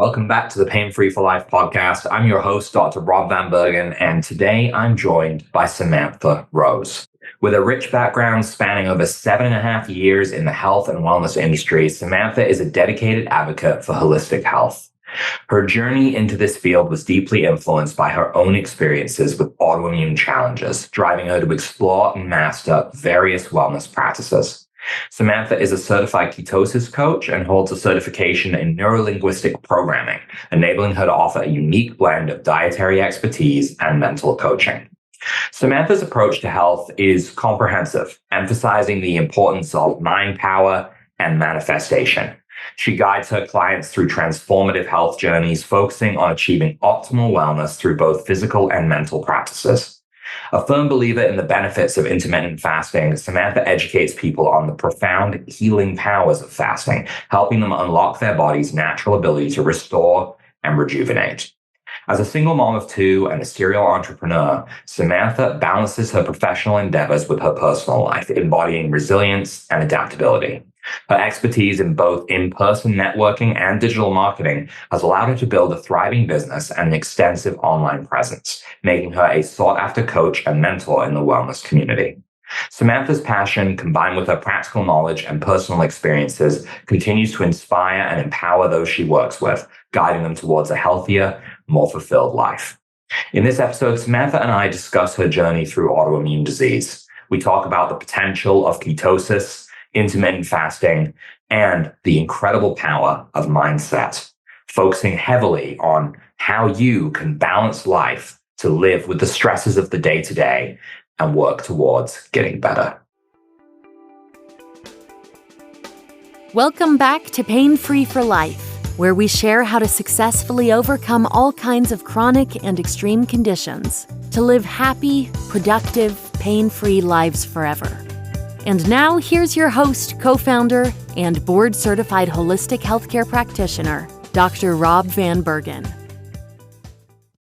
Welcome back to the Pain Free for Life podcast. I'm your host, Dr. Rob Van Bergen, and today I'm joined by Samantha Rose. With a rich background spanning over 7.5 years in the health and wellness industry, Samantha is a dedicated advocate for holistic health. Her journey into this field was deeply influenced by her own experiences with autoimmune challenges, driving her to explore and master various wellness practices. Samantha is a certified ketosis coach and holds a certification in neurolinguistic programming, enabling her to offer a unique blend of dietary expertise and mental coaching. Samantha's approach to health is comprehensive, emphasizing the importance of mind power and manifestation. She guides her clients through transformative health journeys, focusing on achieving optimal wellness through both physical and mental practices. A firm believer in the benefits of intermittent fasting, Samantha educates people on the profound healing powers of fasting, helping them unlock their body's natural ability to restore and rejuvenate. As a single mom of two and a serial entrepreneur, Samantha balances her professional endeavors with her personal life, embodying resilience and adaptability. Her expertise in both in-person networking and digital marketing has allowed her to build a thriving business and an extensive online presence, making her a sought-after coach and mentor in the wellness community. Samantha's passion, combined with her practical knowledge and personal experiences, continues to inspire and empower those she works with, guiding them towards a healthier, more fulfilled life. In this episode, Samantha and I discuss her journey through autoimmune disease. We talk about the potential of ketosis, intermittent fasting, and the incredible power of mindset, focusing heavily on how you can balance life to live with the stresses of the day-to-day and work towards getting better. Welcome back to Pain Free for Life, where we share how to successfully overcome all kinds of chronic and extreme conditions to live happy, productive, pain-free lives forever. And now, here's your host, co-founder, and board-certified holistic healthcare practitioner, Dr. Rob Van Bergen.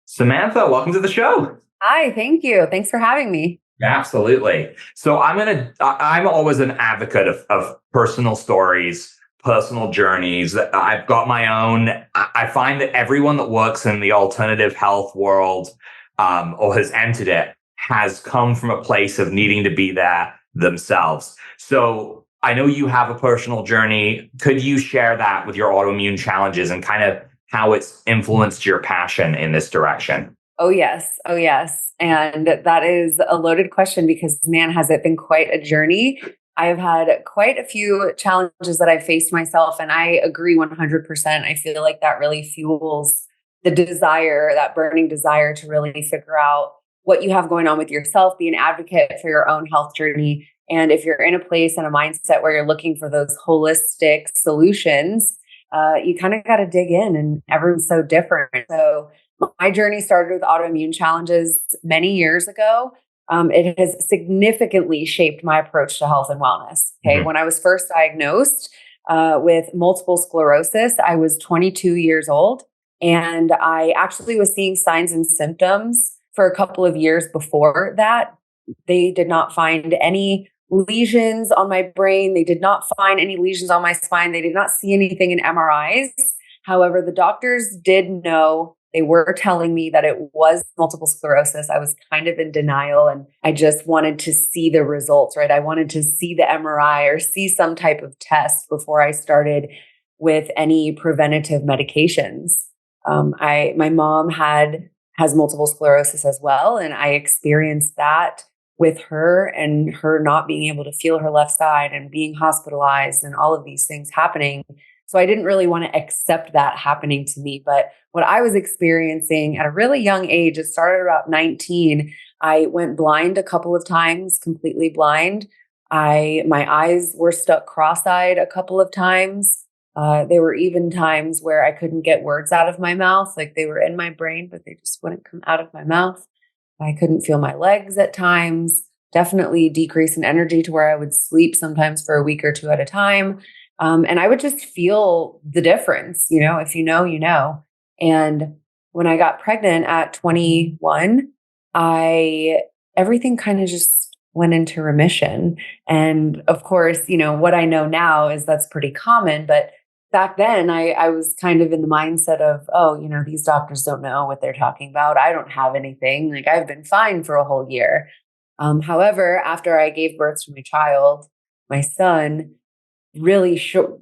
Samantha, welcome to the show. Hi, thank you. Thanks for having me. Absolutely. So I'm always an advocate of personal stories, personal journeys. I've got my own. I find that everyone that works in the alternative health world or has entered it has come from a place of needing to be there themselves. So I know you have a personal journey. Could you share that with your autoimmune challenges and kind of how it's influenced your passion in this direction? Oh, yes. Oh, yes. And that is a loaded question because, man, has it been quite a journey. I've had quite a few challenges that I faced myself, and I agree 100%. I feel like that really fuels the desire, that burning desire to really figure out what you have going on with yourself, be an advocate for your own health journey. And if you're in a place and a mindset where you're looking for those holistic solutions, you kind of got to dig in, and everyone's so different. So my journey started with autoimmune challenges many years ago. It has significantly shaped my approach to health and wellness. Okay. Mm-hmm. When I was first diagnosed with multiple sclerosis, I was 22 years old, and I actually was seeing signs and symptoms for a couple of years before that. They did not find any lesions on my brain. They did not find any lesions on my spine. They did not see anything in MRIs. However, the doctors did know. They were telling me that it was multiple sclerosis. I was kind of in denial, and I just wanted to see the results, right? I wanted to see the MRI or see some type of test before I started with any preventative medications. My mom has multiple sclerosis as well, and I experienced that with her, and her not being able to feel her left side and being hospitalized and all of these things happening. So I didn't really want to accept that happening to me. But what I was experiencing at a really young age, it started about 19. I went blind a couple of times, completely blind. My eyes were stuck cross-eyed a couple of times. There were even times where I couldn't get words out of my mouth, like they were in my brain, but they just wouldn't come out of my mouth. I couldn't feel my legs at times, definitely decrease in energy to where I would sleep sometimes for a week or two at a time. And I would just feel the difference, if you know, you know. And when I got pregnant at 21, everything kind of just went into remission. And of course, what I know now is that's pretty common, but back then I was kind of in the mindset of, oh, these doctors don't know what they're talking about. I don't have anything. Like, I've been fine for a whole year. However, after I gave birth to my child, my son, really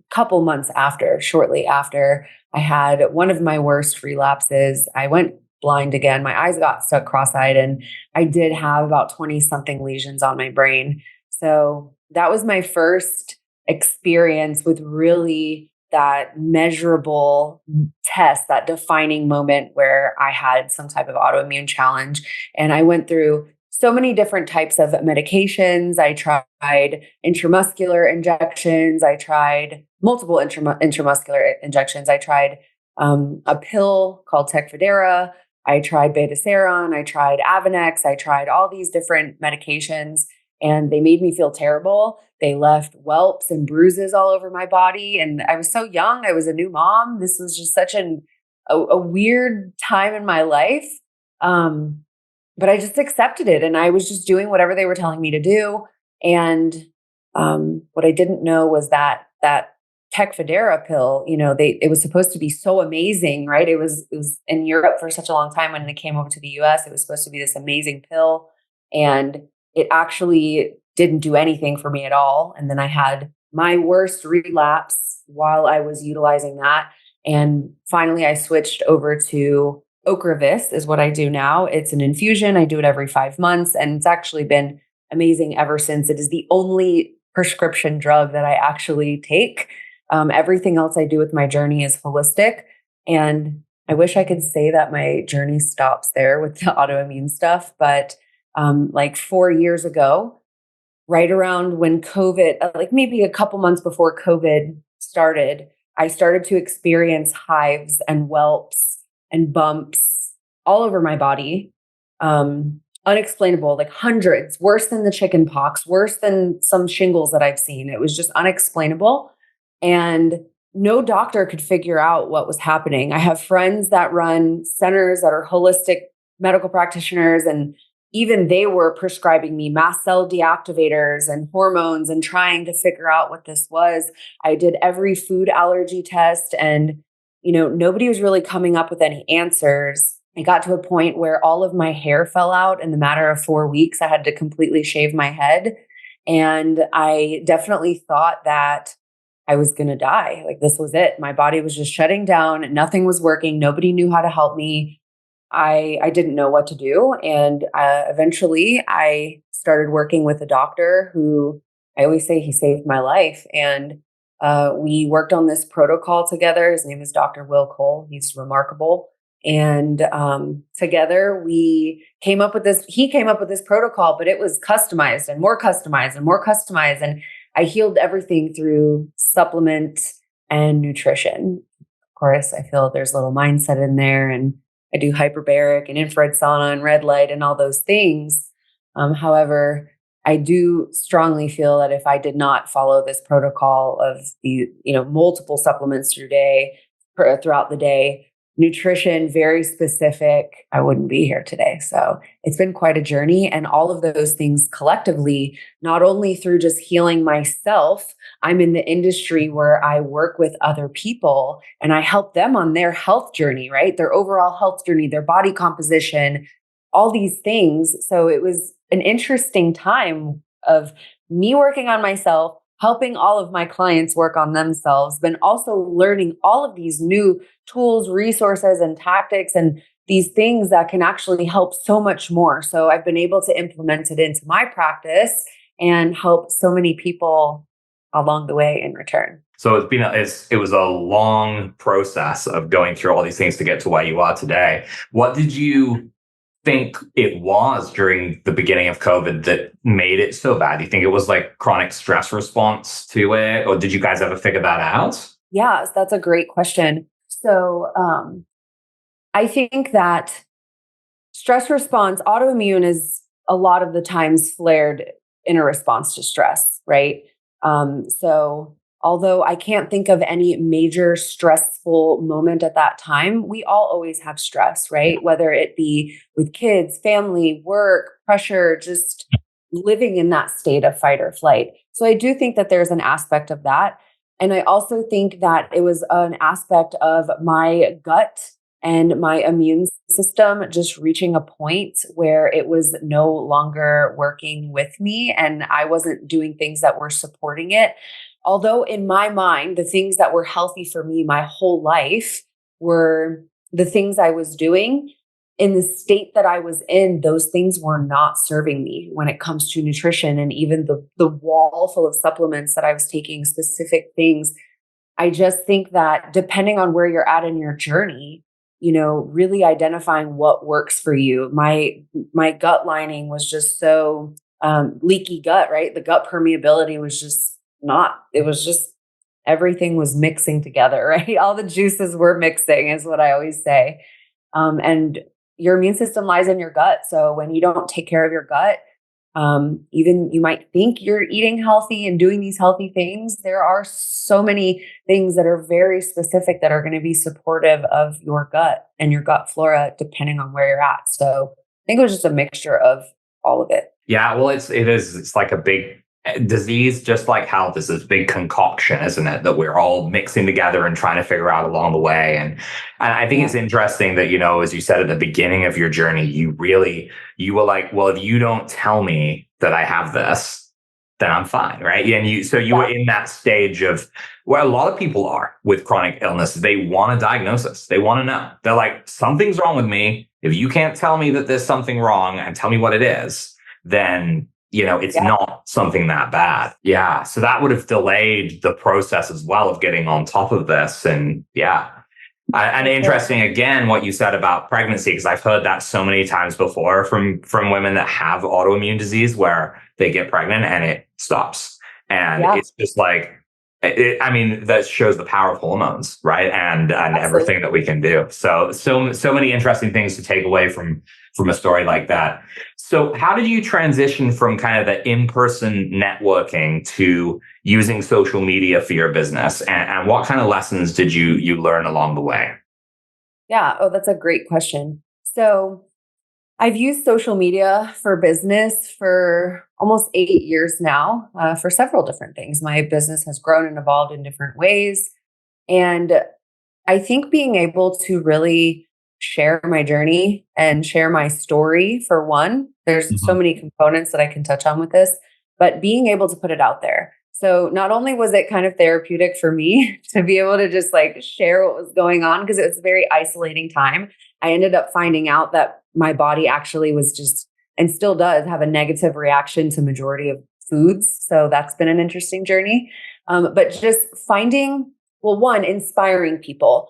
couple months after, shortly after, I had one of my worst relapses. I went blind again. My eyes got stuck cross-eyed, and I did have about 20 something lesions on my brain. So that was my first experience with really that measurable test, that defining moment where I had some type of autoimmune challenge. And I went through so many different types of medications. I tried intramuscular injections. I tried multiple intramuscular injections. I tried a pill called Tecfidera. I tried Betaseron. I tried Avonex. I tried all these different medications, and they made me feel terrible. They left whelps and bruises all over my body. And I was so young. I was a new mom. This was just such a weird time in my life. But I just accepted it, and I was just doing whatever they were telling me to do. And what I didn't know was that Tecfidera pill, it was supposed to be so amazing, right? It was in Europe for such a long time. When it came over to the US, it was supposed to be this amazing pill, and it actually didn't do anything for me at all. And then I had my worst relapse while I was utilizing that. And finally, I switched over to Ocrevus is what I do now. It's an infusion. I do it every 5 months, and it's actually been amazing ever since. It is the only prescription drug that I actually take. Everything else I do with my journey is holistic. And I wish I could say that my journey stops there with the autoimmune stuff. But like 4 years ago, right around when COVID, like maybe a couple months before COVID started, I started to experience hives and whelps and bumps all over my body. Unexplainable, like hundreds, worse than the chicken pox, worse than some shingles that I've seen. It was just unexplainable. And no doctor could figure out what was happening. I have friends that run centers that are holistic medical practitioners, and even they were prescribing me mast cell deactivators and hormones and trying to figure out what this was. I did every food allergy test, and nobody was really coming up with any answers. It got to a point where all of my hair fell out in the matter of 4 weeks. I had to completely shave my head. And I definitely thought that I was going to die. Like, this was it. My body was just shutting down. Nothing was working. Nobody knew how to help me. I didn't know what to do. And eventually I started working with a doctor who, I always say, he saved my life. And we worked on this protocol together. His name is Dr. Will Cole. He's remarkable. And together we came up with this. He came up with this protocol, but it was customized and more customized and more customized. And I healed everything through supplement and nutrition. Of course, I feel there's a little mindset in there, and I do hyperbaric and infrared sauna and red light and all those things. However, I do strongly feel that if I did not follow this protocol of the, multiple supplements throughout the day, nutrition, very specific, I wouldn't be here today. So it's been quite a journey. And all of those things collectively, not only through just healing myself, I'm in the industry where I work with other people and I help them on their health journey, right? Their overall health journey, their body composition, all these things. So it was an interesting time of me working on myself, helping all of my clients work on themselves, but also learning all of these new tools, resources, and tactics, and these things that can actually help so much more. So I've been able to implement it into my practice and help so many people along the way in return. So it was a long process of going through all these things to get to where you are today. What did you think it was during the beginning of COVID that made it so bad? Do you think it was like chronic stress response to it? Or did you guys ever figure that out? Yes, that's a great question. So I think that stress response, autoimmune is a lot of the times flared in a response to stress, right? So although I can't think of any major stressful moment at that time, we all always have stress, right? Whether it be with kids, family, work, pressure, just living in that state of fight or flight. So I do think that there's an aspect of that. And I also think that it was an aspect of my gut and my immune system just reaching a point where it was no longer working with me and I wasn't doing things that were supporting it. Although in my mind, the things that were healthy for me my whole life were the things I was doing. In the state that I was in, those things were not serving me when it comes to nutrition, and even the wall full of supplements that I was taking, specific things. I just think that depending on where you're at in your journey, really identifying what works for you. My gut lining was just so leaky gut, right? The gut permeability was just not, it was just everything was mixing together, right? All the juices were mixing, is what I always say. And your immune system lies in your gut. So when you don't take care of your gut, even you might think you're eating healthy and doing these healthy things, there are so many things that are very specific that are going to be supportive of your gut and your gut flora, depending on where you're at. So I think it was just a mixture of all of it. Yeah, well, it's like a big disease, just like health is this big concoction, isn't it? That we're all mixing together and trying to figure out along the way. And I think it's interesting that, as you said at the beginning of your journey, you were like, well, if you don't tell me that I have this, then I'm fine, right? And you were in that stage of where a lot of people are with chronic illness. They want a diagnosis. They want to know. They're like, something's wrong with me. If you can't tell me that there's something wrong and tell me what it is, then it's not something that bad. Yeah. So that would have delayed the process as well of getting on top of this. And and interesting again, what you said about pregnancy, because I've heard that so many times before from women that have autoimmune disease where they get pregnant and it stops. And it's just like, that shows the power of hormones, right? And everything that we can do. So many interesting things to take away from a story like that. So how did you transition from kind of the in-person networking to using social media for your business? And what kind of lessons did you learn along the way? Yeah. Oh, that's a great question. So I've used social media for business for almost 8 years now, for several different things. My business has grown and evolved in different ways. And I think being able to really share my journey and share my story, for one, there's so many components that I can touch on with this, but being able to put it out there. So not only was it kind of therapeutic for me to be able to just like share what was going on, because it was a very isolating time. I ended up finding out that my body actually was just, and still does, have a negative reaction to majority of foods. So that's been an interesting journey. But just finding, well, one, inspiring people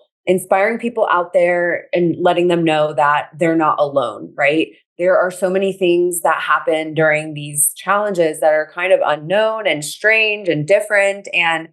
out there and letting them know that they're not alone, right? There are so many things that happen during these challenges that are kind of unknown and strange and different, and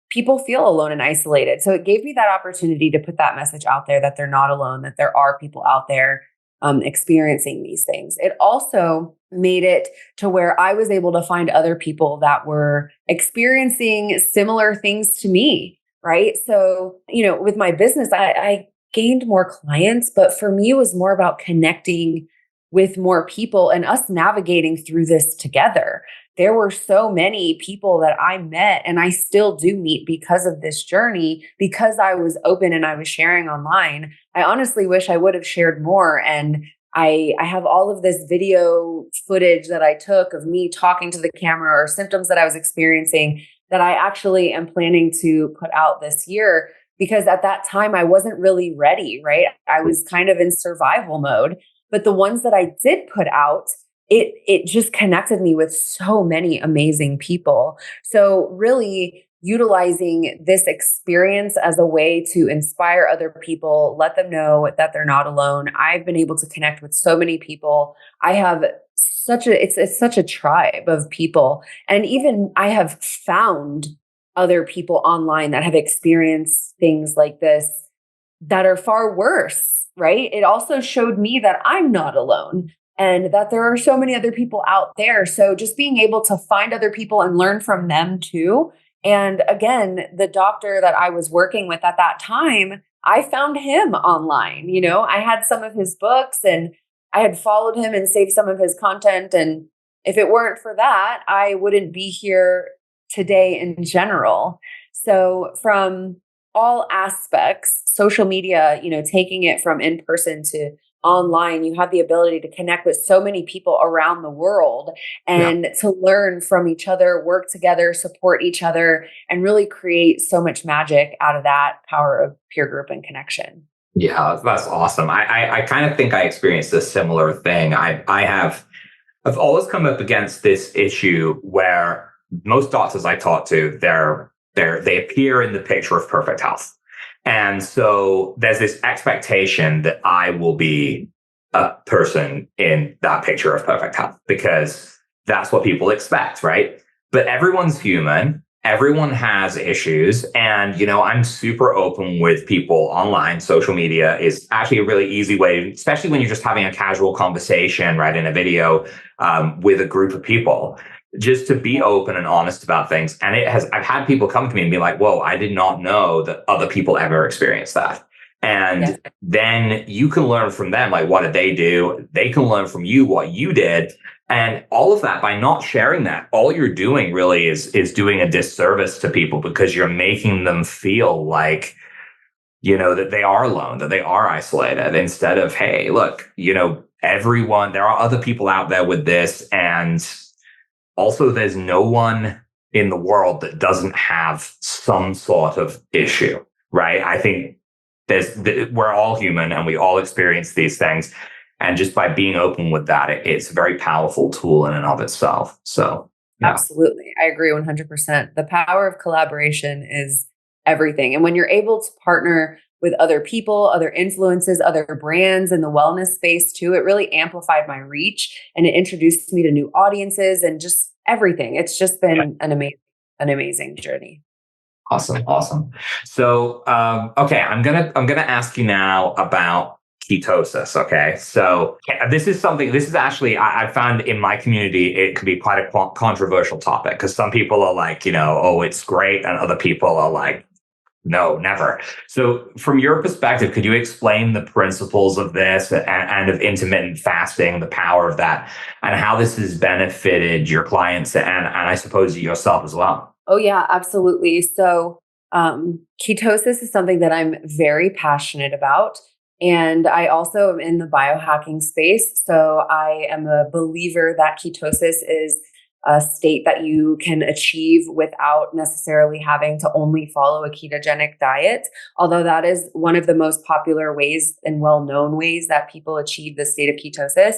people feel alone and isolated. So it gave me that opportunity to put that message out there that they're not alone, that there are people out there experiencing these things. It also made it to where I was able to find other people that were experiencing similar things to me, right? So, with my business, I gained more clients, but for me, it was more about connecting with more people and us navigating through this together. There were so many people that I met and I still do meet because of this journey, because I was open and I was sharing online. I honestly wish I would have shared more. And I have all of this video footage that I took of me talking to the camera or symptoms that I was experiencing that I actually am planning to put out this year, because at that time I wasn't really ready, right? I was kind of in survival mode. But the ones that I did put out, it just connected me with so many amazing people. So really utilizing this experience as a way to inspire other people, let them know that they're not alone. I've been able to connect with so many people. I have it's such a tribe of people. And even I have found other people online that have experienced things like this that are far worse. Right? It also showed me that I'm not alone and that there are so many other people out there. So just being able to find other people and learn from them too. And again, the doctor that I was working with at that time, I found him online. I had some of his books and I had followed him and saved some of his content. And if it weren't for that, I wouldn't be here today in general. So from all aspects, social media, taking it from in person to online, you have the ability to connect with so many people around the world Yeah. and to learn from each other, work together, support each other, and really create so much magic out of that power of peer group and connection. Yeah, that's awesome. I kind of think I experienced a similar thing. I've always come up against this issue where most doctors I talk to, they appear in the picture of perfect health. And so there's this expectation that I will be a person in that picture of perfect health because that's what people expect, right? But everyone's human. Everyone has issues. And, I'm super open with people online. Social media is actually a really easy way, especially when you're just having a casual conversation, right, in a video with a group of people, just to be open and honest about things. And I've had people come to me and be like, whoa, I did not know that other people ever experienced that. And Yes. then you can learn from them, like, what did they do? They can learn from you what you did. And all of that, by not sharing that, all you're doing really is doing a disservice to people because you're making them feel like, that they are alone, that they are isolated, instead of, hey, look, everyone, there are other people out there with this. And also, there's no one in the world that doesn't have some sort of issue, right? I think we're all human and we all experience these things. And just by being open with that, it's a very powerful tool in and of itself. So, yeah. Absolutely. I agree 100%. The power of collaboration is everything. And when you're able to partner with other people, other influences, other brands in the wellness space too, it really amplified my reach and it introduced me to new audiences and just everything. It's just been an amazing journey. Awesome. Awesome. So, okay, I'm gonna ask you now about ketosis. Okay. So this is actually, I found in my community, it could be quite a controversial topic because some people are like, oh, it's great. And other people are like, no, never. So from your perspective, could you explain the principles of this and of intermittent fasting, the power of that, and how this has benefited your clients and I suppose yourself as well? Oh, yeah, absolutely. So, ketosis is something that I'm very passionate about. And I also am in the biohacking space. So, I am a believer that ketosis is a state that you can achieve without necessarily having to only follow a ketogenic diet. Although that is one of the most popular ways and well known ways that people achieve the state of ketosis.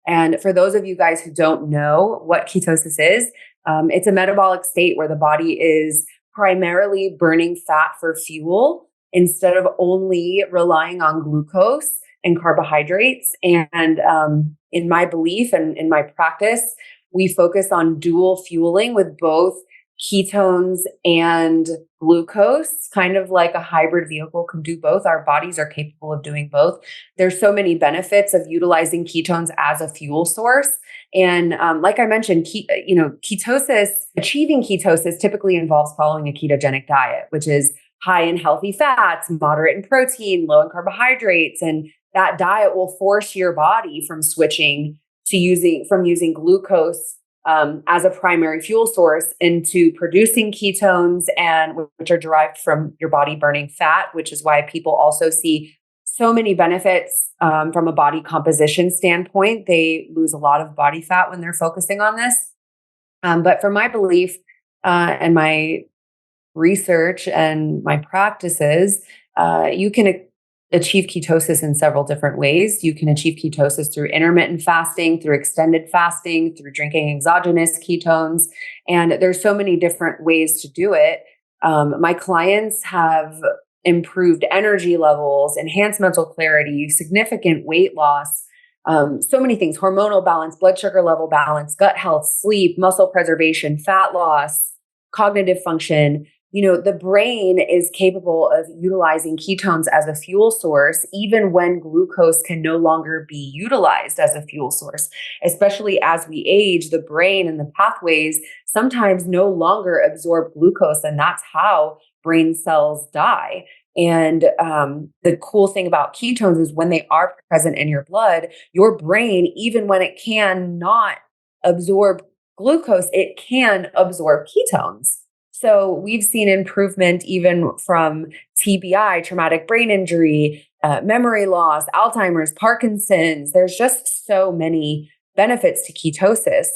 And for those of you guys who don't know what ketosis is, it's a metabolic state where the body is primarily burning fat for fuel instead of only relying on glucose and carbohydrates. And in my belief and in my practice, we focus on dual fueling with both ketones and glucose, kind of like a hybrid vehicle can do both. Our bodies are capable of doing both. There's so many benefits of utilizing ketones as a fuel source. And like I mentioned, ketosis, achieving ketosis typically involves following a ketogenic diet, which is high in healthy fats, moderate in protein, low in carbohydrates. And that diet will force your body from switching to using glucose as a primary fuel source into producing ketones, and which are derived from your body burning fat, which is why people also see so many benefits from a body composition standpoint. They lose a lot of body fat when they're focusing on this. But from my belief and my research and my practices, you can achieve ketosis in several different ways. You can achieve ketosis through intermittent fasting, through extended fasting, through drinking exogenous ketones. And there's so many different ways to do it. My clients have improved energy levels, enhanced mental clarity, significant weight loss, so many things: hormonal balance, blood sugar level balance, gut health, sleep, muscle preservation, fat loss, cognitive function. The brain is capable of utilizing ketones as a fuel source, even when glucose can no longer be utilized as a fuel source. Especially as we age, the brain and the pathways sometimes no longer absorb glucose, and that's how brain cells die. And the cool thing about ketones is when they are present in your blood, your brain, even when it cannot absorb glucose, it can absorb ketones. So we've seen improvement even from TBI, traumatic brain injury, memory loss, Alzheimer's, Parkinson's. There's just so many benefits to ketosis.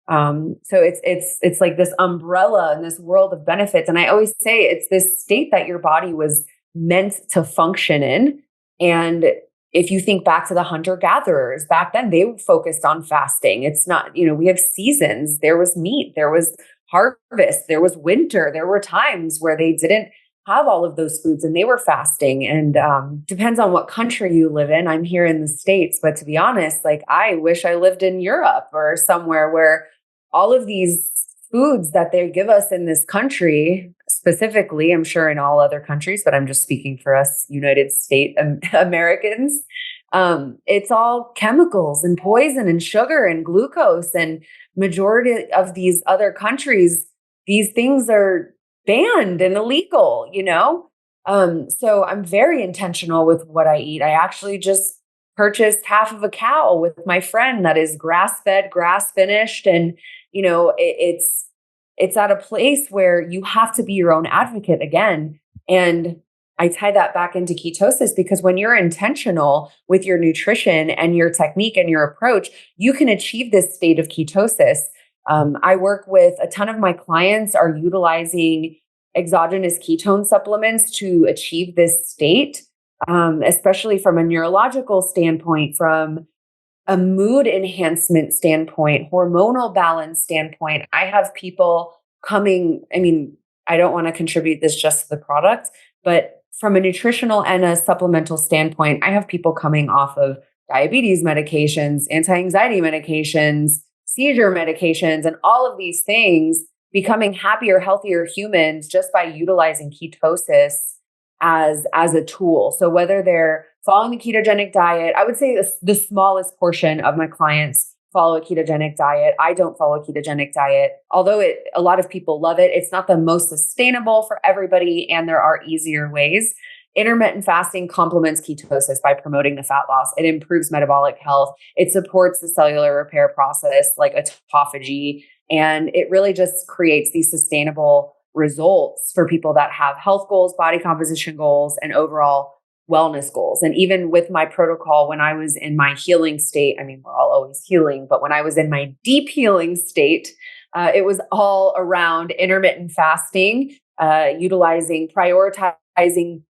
So it's like this umbrella and this world of benefits. And I always say it's this state that your body was meant to function in. And if you think back to the hunter gatherers back then, they focused on fasting. It's not, we have seasons. There was meat, there was harvest, there was winter. There were times where they didn't have all of those foods and they were fasting. And depends on what country you live in. I'm here in the States, but to be honest, like I wish I lived in Europe or somewhere where all of these foods that they give us in this country, specifically, I'm sure in all other countries, but I'm just speaking for us United States Americans. It's all chemicals and poison and sugar and glucose, and majority of these other countries, these things are banned and illegal, So I'm very intentional with what I eat. I actually just purchased half of a cow with my friend that is grass-fed, grass-finished. And, it's at a place where you have to be your own advocate again. And I tie that back into ketosis because when you're intentional with your nutrition and your technique and your approach, you can achieve this state of ketosis. I work with a ton of my clients are utilizing exogenous ketone supplements to achieve this state, especially from a neurological standpoint, from a mood enhancement standpoint, hormonal balance standpoint. I have people coming, I don't want to contribute this just to the product, but from a nutritional and a supplemental standpoint, I have people coming off of diabetes medications, anti-anxiety medications, seizure medications, and all of these things becoming happier, healthier humans just by utilizing ketosis as a tool. So whether they're following the ketogenic diet, I would say the smallest portion of my clients follow a ketogenic diet. I don't follow a ketogenic diet, although a lot of people love it. It's not the most sustainable for everybody, and there are easier ways. Intermittent fasting complements ketosis by promoting the fat loss. It improves metabolic health. It supports the cellular repair process like autophagy, and it really just creates these sustainable results for people that have health goals, body composition goals, and overall wellness goals. And even with my protocol, when I was in my healing state, we're all always healing, but when I was in my deep healing state, it was all around intermittent fasting, prioritizing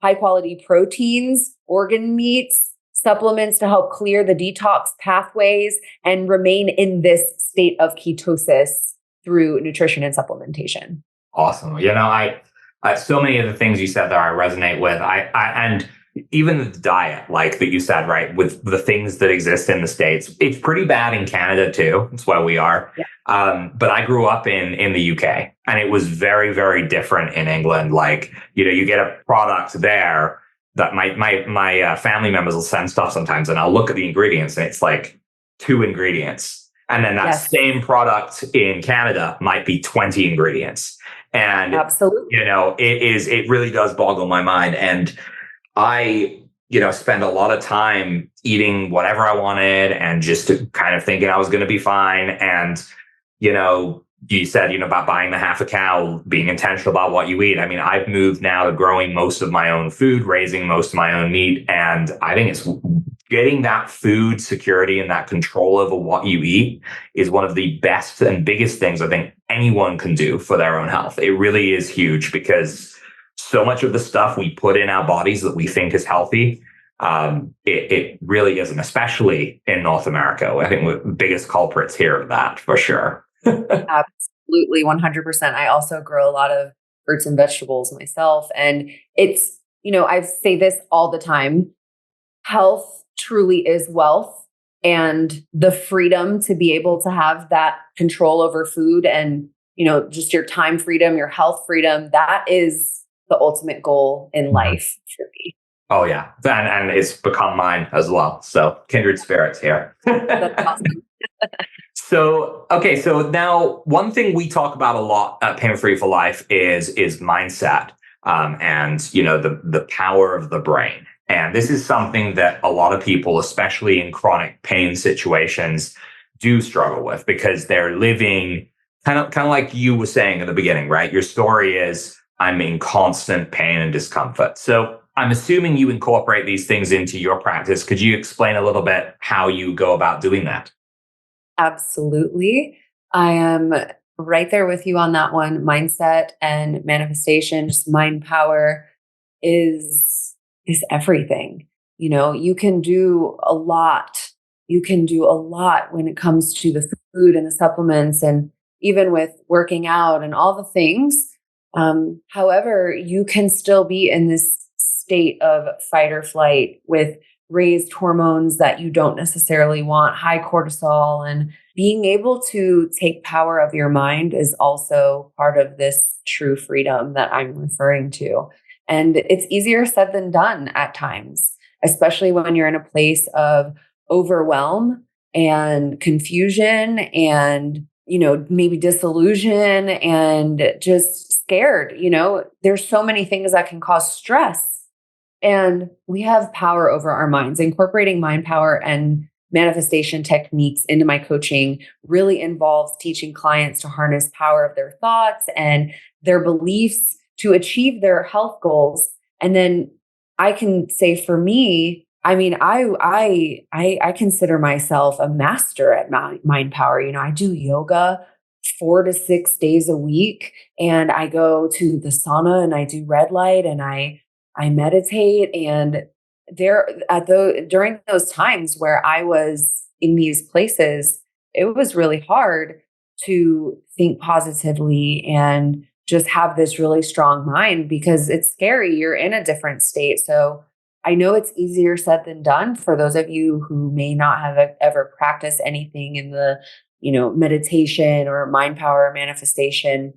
high quality proteins, organ meats, supplements to help clear the detox pathways and remain in this state of ketosis through nutrition and supplementation. Awesome. I so many of the things you said there I resonate with. And even the diet, like that you said, right, with the things that exist in the States, it's pretty bad in Canada too. It's where we are. Yeah. But I grew up in the UK, and it was very, very different in England. Like, you get a product there that my family members will send stuff sometimes, and I'll look at the ingredients and it's like 2 ingredients. And then that same product in Canada might be 20 ingredients. And absolutely, it really does boggle my mind. And I, spend a lot of time eating whatever I wanted and just kind of thinking I was going to be fine. And, you said, about buying the half a cow, being intentional about what you eat. I've moved now to growing most of my own food, raising most of my own meat. And I think it's getting that food security and that control over what you eat is one of the best and biggest things I think anyone can do for their own health. It really is huge because so much of the stuff we put in our bodies that we think is healthy, it really isn't, especially in North America. I think we're the biggest culprits here of that for sure. Absolutely, 100%. I also grow a lot of fruits and vegetables myself. And it's, I say this all the time, health truly is wealth, and the freedom to be able to have that control over food and, just your time freedom, your health freedom, that is the ultimate goal in life for me. Oh yeah. And it's become mine as well. So kindred spirits here. That's awesome. So now one thing we talk about a lot at Pain Free for Life is mindset, and the power of the brain. And this is something that a lot of people, especially in chronic pain situations, do struggle with because they're living Kind of like you were saying at the beginning, right? Your story is I'm in constant pain and discomfort. So I'm assuming you incorporate these things into your practice. Could you explain a little bit how you go about doing that? Absolutely. I am right there with you on that one. Mindset and manifestation, just mind power is everything. You know, you can do a lot. You can do a lot when it comes to the food and the supplements and even with working out and all the things. However, you can still be in this state of fight or flight with raised hormones that you don't necessarily want, high cortisol, and being able to take power of your mind is also part of this true freedom that I'm referring to. And it's easier said than done at times, especially when you're in a place of overwhelm and confusion and, you know, maybe disillusion and just scared. You know, there's so many things that can cause stress, and we have power over our minds. Incorporating mind power and manifestation techniques into my coaching really involves teaching clients to harness power of their thoughts and their beliefs to achieve their health goals. And then I can say for me, I mean, I consider myself a master at mind power. You know, I do yoga 4 to 6 days a week, and I go to the sauna and I do red light and I meditate. And during those times where I was in these places, it was really hard to think positively and just have this really strong mind because it's scary. You're in a different state. So I know it's easier said than done for those of you who may not have ever practiced anything in the, you know, meditation or mind power manifestation.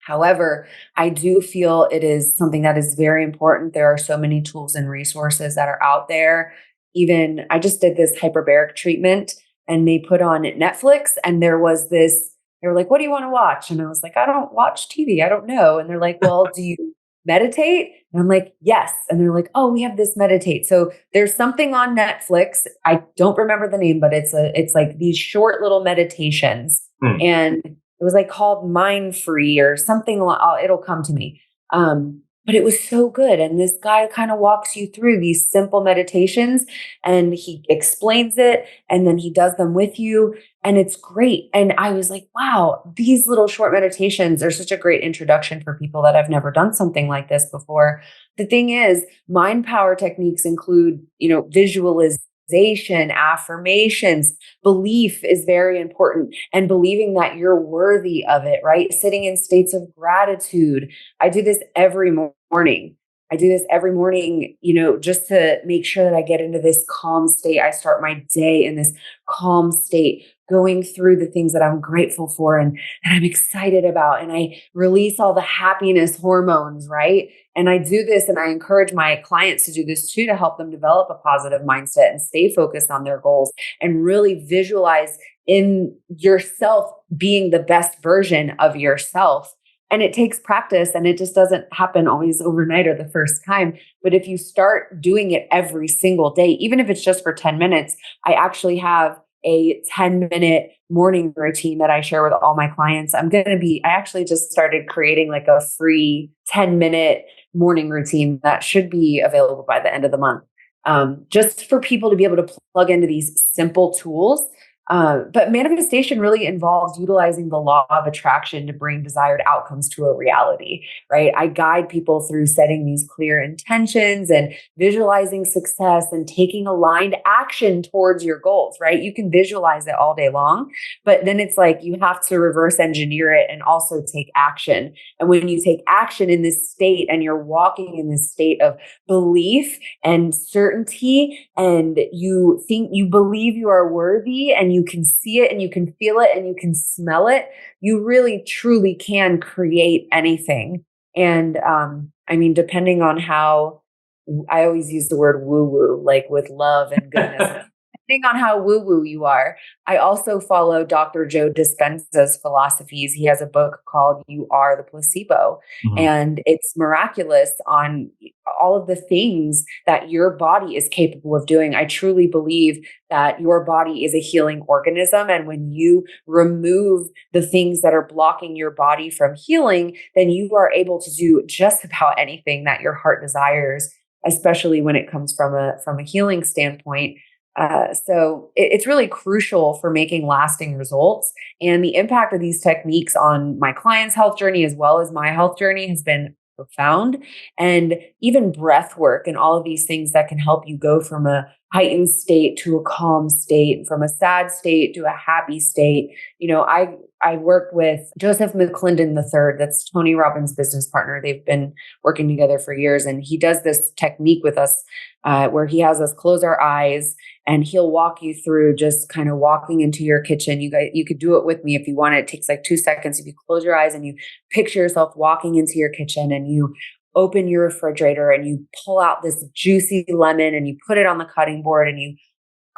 However, I do feel it is something that is very important. There are so many tools and resources that are out there. Even I just did this hyperbaric treatment and they put on Netflix, and there was this, they were like, "What do you want to watch?" And I was like, "I don't watch TV. I don't know." And they're like, "Well, do you meditate?" And I'm like, "Yes." And they're like, "Oh, we have this meditate." So there's something on Netflix. I don't remember the name, but it's like these short little meditations. Hmm. And it was like called Mind Free or something. It'll come to me. But it was so good. And this guy kind of walks you through these simple meditations and he explains it and then he does them with you. And it's great. And I was like, wow, these little short meditations are such a great introduction for people that have never done something like this before. The thing is, mind power techniques include, you know, visualization, affirmations, belief is very important, and believing that you're worthy of it, right? Sitting in states of gratitude. I do this every morning. You know, just to make sure that I get into this calm state. I start my day in this calm state, going through the things that I'm grateful for and that I'm excited about. And I release all the happiness hormones, right? And I do this and I encourage my clients to do this too, to help them develop a positive mindset and stay focused on their goals and really visualize in yourself being the best version of yourself. And it takes practice, and it just doesn't happen always overnight or the first time. But if you start doing it every single day, even if it's just for 10 minutes, I actually have a 10-minute morning routine that I share with all my clients. I actually just started creating like a free 10-minute morning routine that should be available by the end of the month. Just for people to be able to plug into these simple tools. But manifestation really involves utilizing the law of attraction to bring desired outcomes to a reality, right? I guide people through setting these clear intentions and visualizing success and taking aligned action towards your goals, right? You can visualize it all day long, but then it's like you have to reverse engineer it and also take action. And when you take action in this state and you're walking in this state of belief and certainty, and you think you believe you are worthy, and you can see it and you can feel it and you can smell it, you really truly can create anything. And I mean, depending on how, I always use the word woo woo, like with love and goodness. depending on how woo-woo you are. I also follow Dr. Joe Dispenza's philosophies. He has a book called You Are the Placebo, Mhm. and it's miraculous on all of the things that your body is capable of doing. I truly believe that your body is a healing organism. And when you remove the things that are blocking your body from healing, then you are able to do just about anything that your heart desires, especially when it comes from a healing standpoint. It's really crucial for making lasting results. And the impact of these techniques on my client's health journey, as well as my health journey, has been profound. And even breath work and all of these things that can help you go from a heightened state to a calm state, from a sad state to a happy state. I worked with Joseph McClendon III. That's Tony Robbins' business partner. They've been working together for years, and he does this technique with us where he has us close our eyes, and he'll walk you through just kind of walking into your kitchen. You could do it with me if you want. It takes like 2 seconds. If you close your eyes and you picture yourself walking into your kitchen, and you open your refrigerator and you pull out this juicy lemon and you put it on the cutting board, and you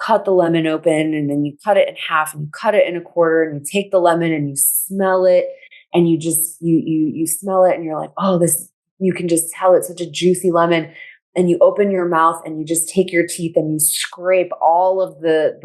cut the lemon open, and then you cut it in half and you cut it in a quarter, and you take the lemon and you smell it, and you smell it, and you're like, oh, you can just tell it's such a juicy lemon. And you open your mouth and you just take your teeth and you scrape all of the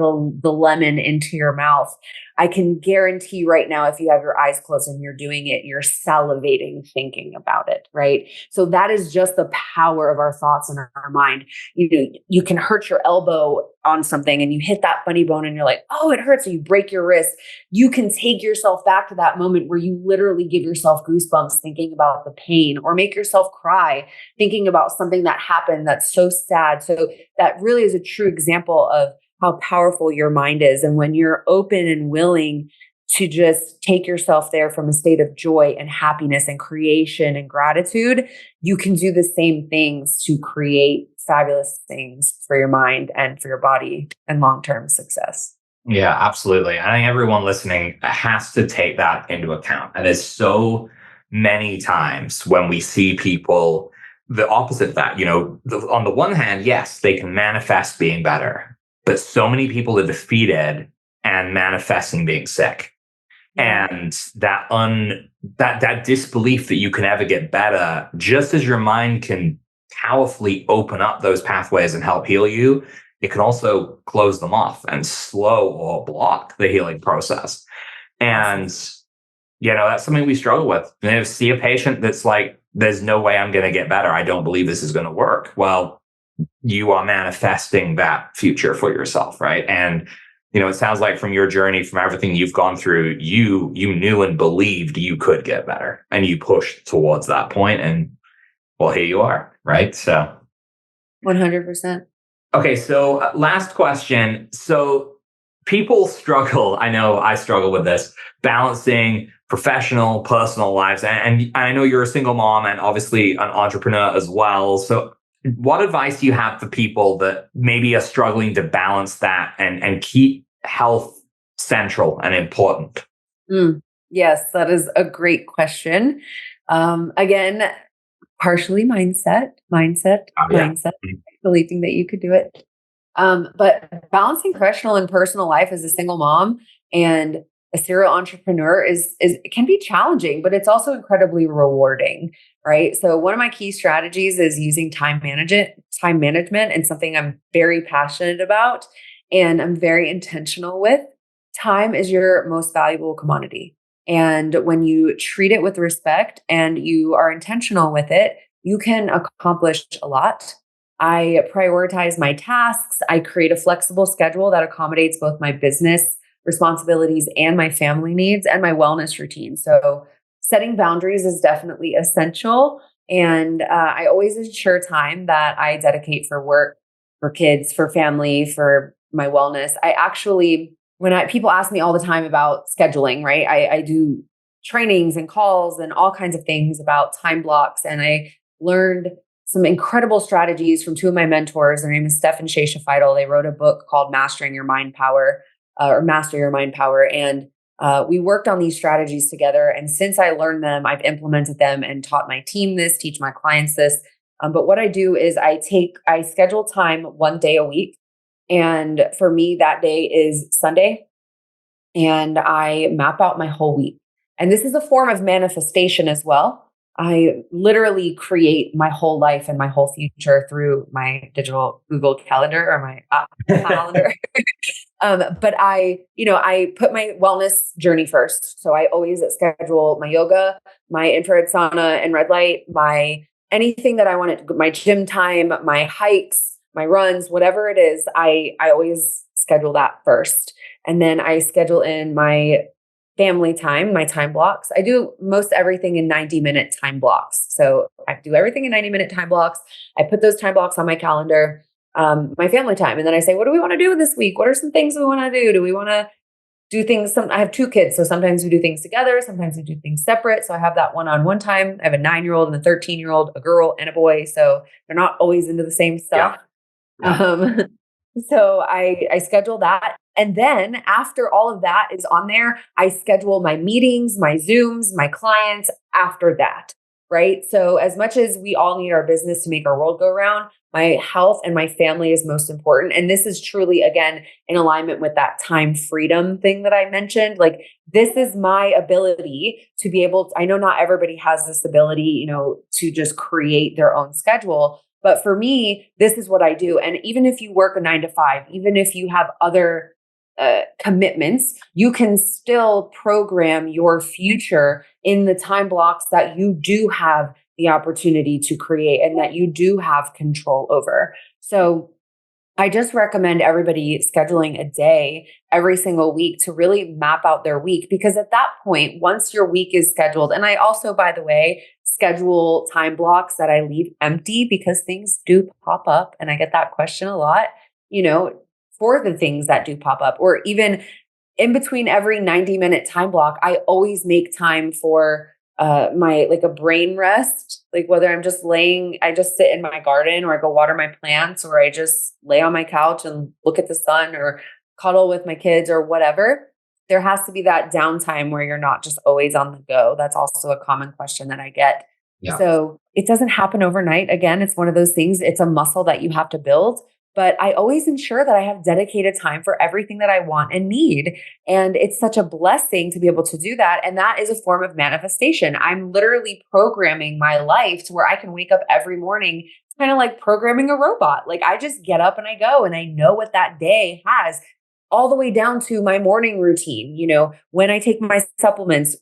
lemon into your mouth. I can guarantee right now, if you have your eyes closed and you're doing it, you're salivating thinking about it, right? So that is just the power of our thoughts and our mind. You can hurt your elbow on something and you hit that funny bone and you're like, oh, it hurts. So you break your wrist. You can take yourself back to that moment where you literally give yourself goosebumps thinking about the pain, or make yourself cry thinking about something that happened that's so sad. So that really is a true example of how powerful your mind is. And when you're open and willing to just take yourself there from a state of joy and happiness and creation and gratitude, you can do the same things to create fabulous things for your mind and for your body and long-term success. Yeah, absolutely. I think everyone listening has to take that into account. And there's so many times when we see people, the opposite of that, on the one hand, yes, they can manifest being better, but so many people are defeated and manifesting being sick. And that disbelief that you can ever get better, just as your mind can powerfully open up those pathways and help heal you, it can also close them off and slow or block the healing process. And, that's something we struggle with. See a patient that's like, there's no way I'm going to get better. I don't believe this is going to work. Well, you are manifesting that future for yourself, right? And it sounds like from your journey, from everything you've gone through, you knew and believed you could get better, and you pushed towards that point, and well, here you are, right? So 100%. Okay, so last question. So people struggle, I know I struggle with this, balancing professional, personal lives. And I know you're a single mom and obviously an entrepreneur as well. So what advice do you have for people that maybe are struggling to balance that and keep health central and important? Yes, that is a great question. Again, partially mindset, believing that you could do it. But balancing professional and personal life as a single mom and a serial entrepreneur can be challenging, but it's also incredibly rewarding, right? So one of my key strategies is using time management, and something I'm very passionate about and I'm very intentional with. Time is your most valuable commodity. And when you treat it with respect and you are intentional with it, you can accomplish a lot. I prioritize my tasks. I create a flexible schedule that accommodates both my business responsibilities and my family needs and my wellness routine. So setting boundaries is definitely essential. And I always ensure time that I dedicate for work, for kids, for family, for my wellness. People ask me all the time about scheduling, right? I do trainings and calls and all kinds of things about time blocks. And I learned some incredible strategies from two of my mentors. Their name is Steph and Shesha Feidel. They wrote a book called Master Your Mind Power. And we worked on these strategies together. And since I learned them, I've implemented them and taught my team this, teach my clients this. But what I do is I schedule time one day a week. And for me, that day is Sunday, and I map out my whole week. And this is a form of manifestation as well. I literally create my whole life and my whole future through my digital Google calendar or my calendar. But I put my wellness journey first. So I always schedule my yoga, my infrared sauna and red light, my anything that I want to, my gym time, my hikes, my runs, whatever it is, I always schedule that first. And then I schedule in my family time, my time blocks. I do most everything in 90-minute time blocks. So I do everything in 90-minute time blocks. I put those time blocks on my calendar, my family time. And then I say, what do we want to do this week? What are some things we want to do? Do we want to do things? I have 2 kids. So sometimes we do things together. Sometimes we do things separate. So I have that one-on-one time. I have a 9-year-old and a 13-year-old, a girl and a boy. So they're not always into the same stuff. Yeah. So I schedule that. And then after all of that is on there, I schedule my meetings, my Zooms, my clients after that, right? So as much as we all need our business to make our world go round, my health and my family is most important. And this is truly, again, in alignment with that time freedom thing that I mentioned. Like, this is my ability to be able to, I know not everybody has this ability, to just create their own schedule. But for me, this is what I do. And even if you work a 9 to 5, even if you have other commitments, you can still program your future in the time blocks that you do have the opportunity to create and that you do have control over. So I just recommend everybody scheduling a day every single week to really map out their week, because at that point, once your week is scheduled, and I also, by the way, schedule time blocks that I leave empty because things do pop up. And I get that question a lot, for the things that do pop up, or even in between every 90-minute time block, I always make time for my a brain rest, like whether I'm just I just sit in my garden, or I go water my plants, or I just lay on my couch and look at the sun, or cuddle with my kids, or whatever. There has to be that downtime where you're not just always on the go. That's also a common question that I get. Yeah. So it doesn't happen overnight. Again, it's one of those things, it's a muscle that you have to build. But I always ensure that I have dedicated time for everything that I want and need. And it's such a blessing to be able to do that. And that is a form of manifestation. I'm literally programming my life to where I can wake up every morning. It's kind of like programming a robot. Like, I just get up and I go, and I know what that day has, all the way down to my morning routine. When I take my supplements,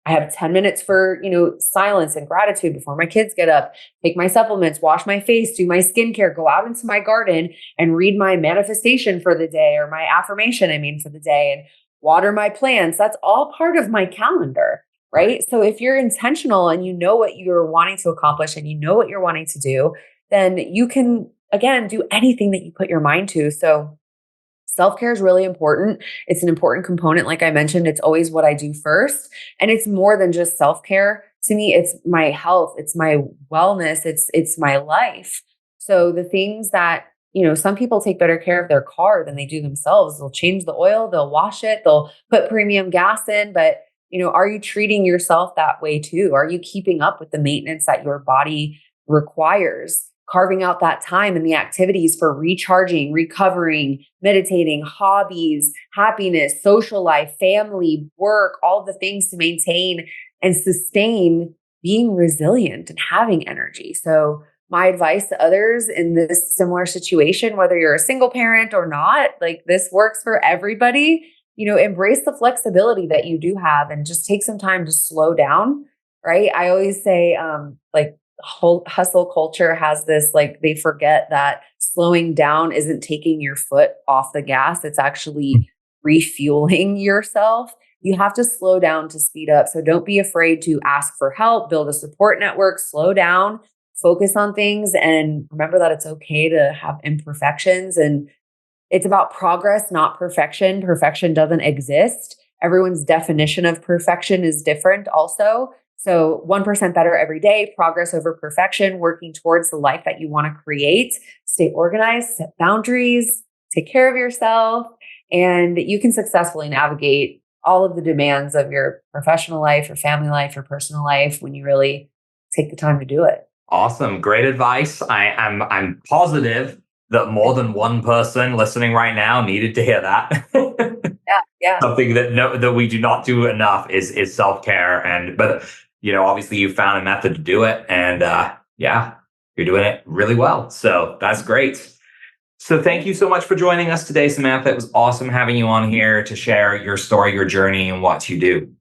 I have 10 minutes for, silence and gratitude before my kids get up, take my supplements, wash my face, do my skincare, go out into my garden and read my manifestation for the day, or my affirmation, for the day, and water my plants. That's all part of my calendar, right? So if you're intentional and you know what you're wanting to accomplish and you know what you're wanting to do, then you can, again, do anything that you put your mind to. So self-care is really important. It's an important component. Like I mentioned, it's always what I do first. And it's more than just self-care. To me, it's my health, it's my wellness, it's my life. So the things that, some people take better care of their car than they do themselves. They'll change the oil, they'll wash it, they'll put premium gas in. But, are you treating yourself that way too? Are you keeping up with the maintenance that your body requires? Carving out that time and the activities for recharging, recovering, meditating, hobbies, happiness, social life, family, work, all the things to maintain and sustain being resilient and having energy. So my advice to others in this similar situation, whether you're a single parent or not, this works for everybody, embrace the flexibility that you do have and just take some time to slow down, right? I always say, whole hustle culture has this, they forget that slowing down isn't taking your foot off the gas. It's actually refueling yourself. You have to slow down to speed up. So don't be afraid to ask for help, build a support network, slow down, focus on things, and remember that it's okay to have imperfections. And it's about progress, not perfection. Perfection doesn't exist. Everyone's definition of perfection is different also. So 1% better every day, progress over perfection, working towards the life that you want to create. Stay organized, set boundaries, take care of yourself, and you can successfully navigate all of the demands of your professional life, your family life, your personal life when you really take the time to do it. Awesome. Great advice. I'm positive that more than one person listening right now needed to hear that. Yeah. Something that we do not do enough is self-care. But obviously you found a method to do it, and yeah, you're doing it really well. So that's great. So thank you so much for joining us today, Samantha. It was awesome having you on here to share your story, your journey, and what you do.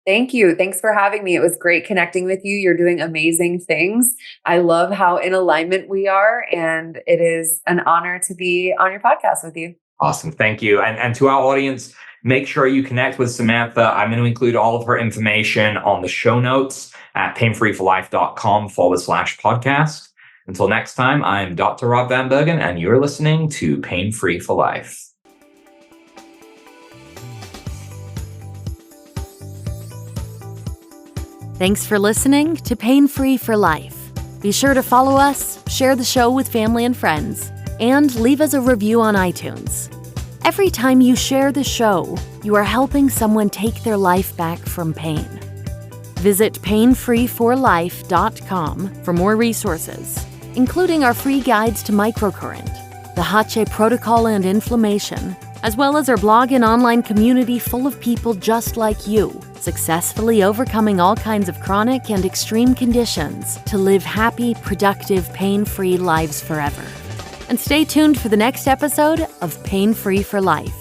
Thank you. Thanks for having me. It was great connecting with you. You're doing amazing things. I love how in alignment we are, and it is an honor to be on your podcast with you. Awesome. Thank you. And to our audience, make sure you connect with Samantha. I'm going to include all of her information on the show notes at painfreeforlife.com/podcast. Until next time, I'm Dr. Rob Van Bergen, and you're listening to Pain Free for Life. Thanks for listening to Pain Free for Life. Be sure to follow us, share the show with family and friends, and leave us a review on iTunes. Every time you share the show, you are helping someone take their life back from pain. Visit painfreeforlife.com for more resources, including our free guides to microcurrent, the HACE protocol and inflammation, as well as our blog and online community full of people just like you, successfully overcoming all kinds of chronic and extreme conditions to live happy, productive, pain-free lives forever. And stay tuned for the next episode of Pain Free for Life.